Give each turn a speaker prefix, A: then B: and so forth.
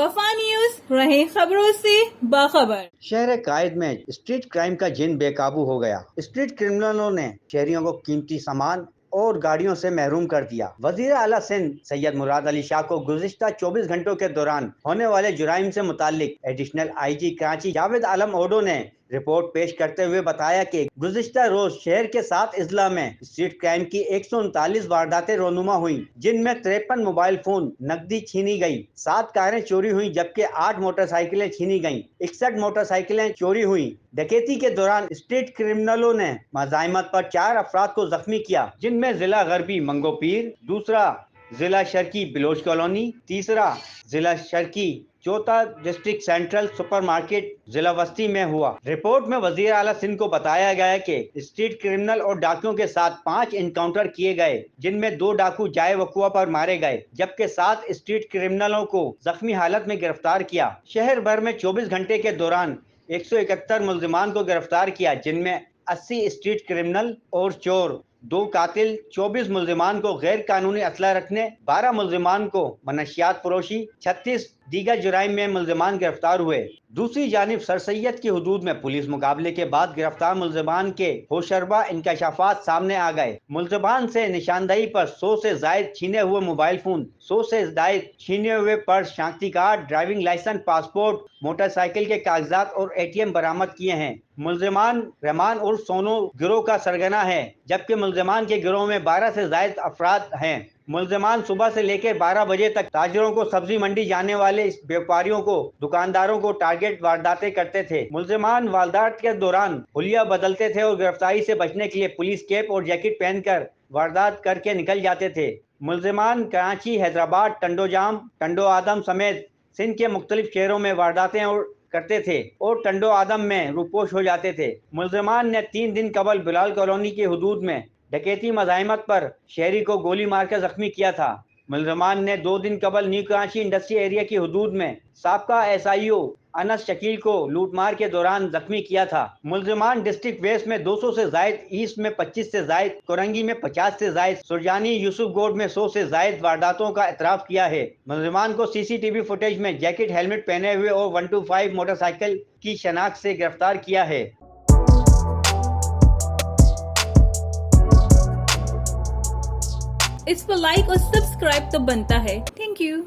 A: وفا نیوز رہے خبروں سے باخبر۔
B: شہر قائد میں اسٹریٹ کرائم کا جن بے قابو ہو گیا۔ اسٹریٹ کرمنلوں نے شہریوں کو قیمتی سامان اور گاڑیوں سے محروم کر دیا۔ وزیر اعلیٰ سندھ سید مراد علی شاہ کو گزشتہ 24 گھنٹوں کے دوران ہونے والے جرائم سے متعلق additional I G Karachi Javed Alam Odho نے رپورٹ پیش کرتے ہوئے بتایا کہ گزشتہ روز شہر کے 7 اضلاع میں اسٹریٹ کرائم کی 139 وارداتیں رونما ہوئیں، جن میں 53 موبائل فون، نقدی چھینی گئی، 7 کاریں چوری ہوئیں جبکہ 8 موٹر سائیکلیں چھینی گئیں، 61 موٹر سائیکلیں چوری ہوئیں۔ ڈکیتی کے دوران اسٹریٹ کرمنلوں نے مزاحمت پر 4 افراد کو زخمی کیا، جن میں ضلع غربی منگو پیر، دوسرا ضلع شرقی بلوچ کالونی، تیسرا ضلع شرقی، چوتھا ڈسٹرکٹ سینٹرل سپر مارکیٹ ضلع وسطی میں ہوا۔ رپورٹ میں وزیر اعلیٰ سندھ کو بتایا گیا کہ اسٹریٹ کرمنل اور ڈاکیوں کے ساتھ 5 انکاؤنٹر کیے گئے، جن میں 2 ڈاکو جائے وقوع پر مارے گئے جبکہ 7 اسٹریٹ کرمنلوں کو زخمی حالت میں گرفتار کیا۔ شہر بھر میں 24 گھنٹے کے دوران 171 ملزمان کو گرفتار کیا، جن میں 80 اسٹریٹ کرمنل اور چور، 2 قاتل، 24 ملزمان کو غیر قانونی اسلحہ رکھنے، 12 ملزمان کو منشیات فروشی، 36 دیگر جرائم میں ملزمان گرفتار ہوئے۔ دوسری جانب سر سید کی حدود میں پولیس مقابلے کے بعد گرفتار ملزمان کے ہوشربا انکشافات سامنے آ گئے۔ ملزمان سے نشاندہی پر 100 سے زائد چھینے ہوئے موبائل فون، 100 سے زائد چھینے ہوئے پرس، شناختی card, driving licence, passport, motorcycle کے کاغذات اور ATM برآمد کیے ہیں۔ ملزمان رحمان اور سونو گروہ کا سرگنا ہے، جبکہ ملزمان کے گروہ میں 12 سے زائد افراد ہیں۔ ملزمان صبح سے لے کر 12 بجے تک تاجروں کو، سبزی منڈی جانے والے بیوپاریوں کو، دکانداروں کو ٹارگٹ وارداتیں کرتے تھے۔ ملزمان واردات کے دوران حلیہ بدلتے تھے اور گرفتاری سے بچنے کے لیے پولیس کیپ اور جیکٹ پہن کر واردات کر کے نکل جاتے تھے۔ ملزمان کراچی، حیدرآباد، ٹنڈو آدم سمیت سندھ کے مختلف شہروں میں وارداتیں کرتے تھے اور ٹنڈو آدم میں روپوش ہو جاتے تھے۔ ملزمان نے 3 دن قبل بلال کالونی کی حدود میں ڈکیتی مزاحمت پر شہری کو گولی مار کر زخمی کیا تھا۔ ملزمان نے 2 دن قبل نیو کراچی انڈسٹری ایریا کی حدود میں سابقہ SIO انس شکیل کو لوٹ مار کے دوران زخمی کیا تھا۔ ملزمان ڈسٹرکٹ ویسٹ میں 200 سے زائد، ایسٹ میں 25 سے زائد، کورنگی میں 50 سے زائد، سرجانی یوسف گوڈ میں 100 سے زائد وارداتوں کا اعتراف کیا ہے۔ ملزمان کو CCTV فوٹیج میں جیکٹ، ہیلمٹ پہنے ہوئے اور 125 موٹر سائیکل کی شناخت سے گرفتار کیا ہے۔
A: اس پر لائک اور سبسکرائب تو بنتا ہے۔ Thank you.